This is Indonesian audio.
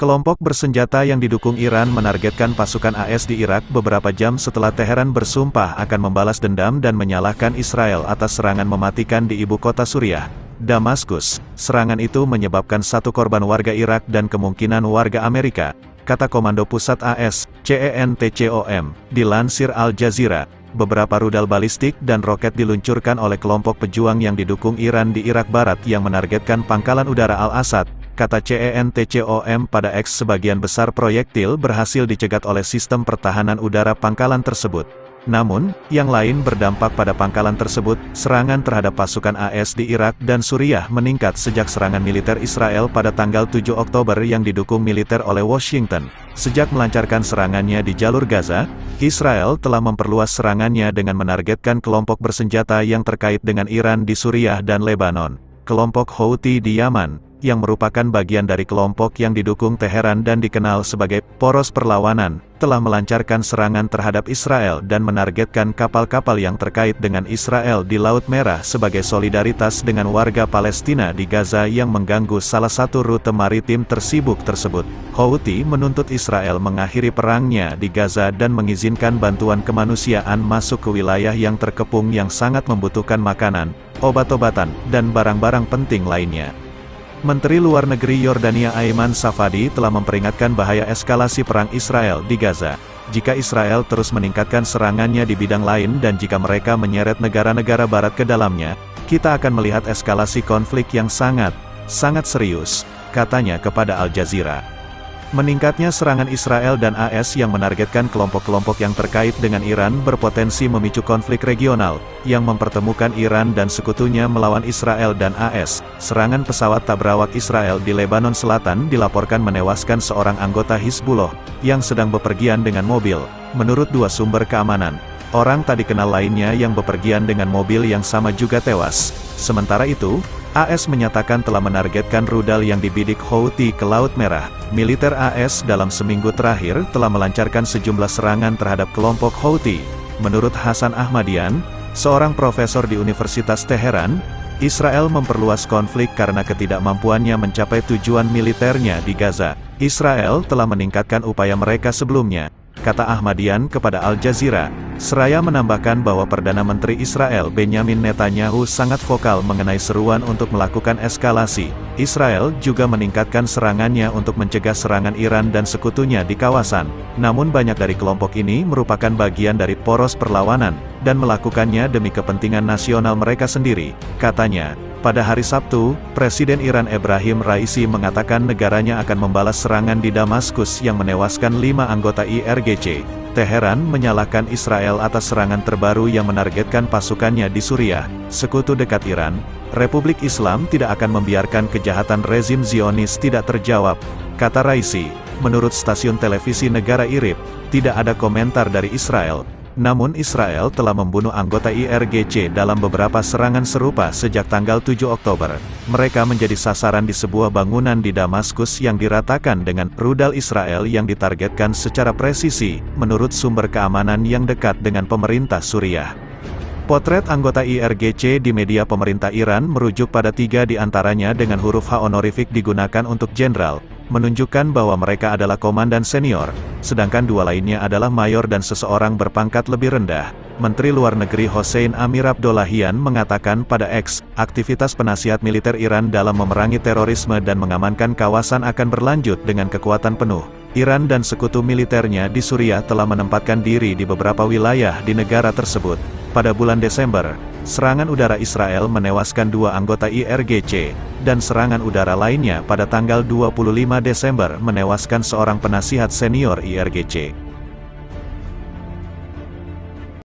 Kelompok bersenjata yang didukung Iran menargetkan pasukan AS di Irak beberapa jam setelah Teheran bersumpah akan membalas dendam dan menyalahkan Israel atas serangan mematikan di ibu kota Suriah, Damaskus. Serangan itu menyebabkan 1 korban warga Irak dan kemungkinan warga Amerika, kata Komando Pusat AS, CENTCOM, dilansir Al Jazeera. Beberapa rudal balistik dan roket diluncurkan oleh kelompok pejuang yang didukung Iran di Irak Barat yang menargetkan pangkalan udara Al-Assad, kata CENTCOM pada X. Sebagian besar proyektil berhasil dicegat oleh sistem pertahanan udara pangkalan tersebut. Namun, yang lain berdampak pada pangkalan tersebut. Serangan terhadap pasukan AS di Irak dan Suriah meningkat sejak serangan militer Israel pada tanggal 7 Oktober yang didukung militer oleh Washington. Sejak melancarkan serangannya di jalur Gaza, Israel telah memperluas serangannya dengan menargetkan kelompok bersenjata yang terkait dengan Iran di Suriah dan Lebanon. Kelompok Houthi di Yaman, yang merupakan bagian dari kelompok yang didukung Teheran dan dikenal sebagai poros perlawanan, telah melancarkan serangan terhadap Israel dan menargetkan kapal-kapal yang terkait dengan Israel di Laut Merah sebagai solidaritas dengan warga Palestina di Gaza yang mengganggu salah satu rute maritim tersibuk tersebut. Houthi menuntut Israel mengakhiri perangnya di Gaza dan mengizinkan bantuan kemanusiaan masuk ke wilayah yang terkepung yang sangat membutuhkan makanan, obat-obatan, dan barang-barang penting lainnya. Menteri Luar Negeri Yordania Ayman Safadi telah memperingatkan bahaya eskalasi perang Israel di Gaza. Jika Israel terus meningkatkan serangannya di bidang lain dan jika mereka menyeret negara-negara barat ke dalamnya, kita akan melihat eskalasi konflik yang sangat serius, katanya kepada Al Jazeera. Meningkatnya serangan Israel dan AS yang menargetkan kelompok-kelompok yang terkait dengan Iran berpotensi memicu konflik regional, yang mempertemukan Iran dan sekutunya melawan Israel dan AS. Serangan pesawat tak berawak Israel di Lebanon Selatan dilaporkan menewaskan seorang anggota Hizbullah, yang sedang bepergian dengan mobil. Menurut 2 sumber keamanan, orang tak dikenal lainnya yang bepergian dengan mobil yang sama juga tewas. Sementara itu, AS menyatakan telah menargetkan rudal yang dibidik Houthi ke Laut Merah. Militer AS dalam seminggu terakhir telah melancarkan sejumlah serangan terhadap kelompok Houthi. Menurut Hasan Ahmadian, seorang profesor di Universitas Teheran, Israel memperluas konflik karena ketidakmampuannya mencapai tujuan militernya di Gaza. Israel telah meningkatkan upaya mereka sebelumnya, kata Ahmadian kepada Al Jazeera. Seraya menambahkan bahwa Perdana Menteri Israel Benyamin Netanyahu sangat vokal mengenai seruan untuk melakukan eskalasi. Israel juga meningkatkan serangannya untuk mencegah serangan Iran dan sekutunya di kawasan. Namun banyak dari kelompok ini merupakan bagian dari poros perlawanan, dan melakukannya demi kepentingan nasional mereka sendiri, katanya. Pada hari Sabtu, Presiden Iran Ebrahim Raisi mengatakan negaranya akan membalas serangan di Damaskus yang menewaskan 5 anggota IRGC. Teheran menyalahkan Israel atas serangan terbaru yang menargetkan pasukannya di Suriah, sekutu dekat Iran. Republik Islam tidak akan membiarkan kejahatan rezim Zionis tidak terjawab, kata Raisi. Menurut stasiun televisi negara IRIB, tidak ada komentar dari Israel. Namun Israel telah membunuh anggota IRGC dalam beberapa serangan serupa sejak tanggal 7 Oktober. Mereka menjadi sasaran di sebuah bangunan di Damaskus yang diratakan dengan rudal Israel yang ditargetkan secara presisi, menurut sumber keamanan yang dekat dengan pemerintah Suriah. Potret anggota IRGC di media pemerintah Iran merujuk pada 3 di antaranya dengan huruf H honorific digunakan untuk jenderal, menunjukkan bahwa mereka adalah komandan senior, sedangkan 2 lainnya adalah mayor dan seseorang berpangkat lebih rendah. Menteri Luar Negeri Hossein Amir Abdollahian mengatakan pada X, aktivitas penasihat militer Iran dalam memerangi terorisme dan mengamankan kawasan akan berlanjut dengan kekuatan penuh. Iran dan sekutu militernya di Suriah telah menempatkan diri di beberapa wilayah di negara tersebut. Pada bulan Desember, serangan udara Israel menewaskan 2 anggota IRGC, dan serangan udara lainnya pada tanggal 25 Desember menewaskan seorang penasihat senior IRGC.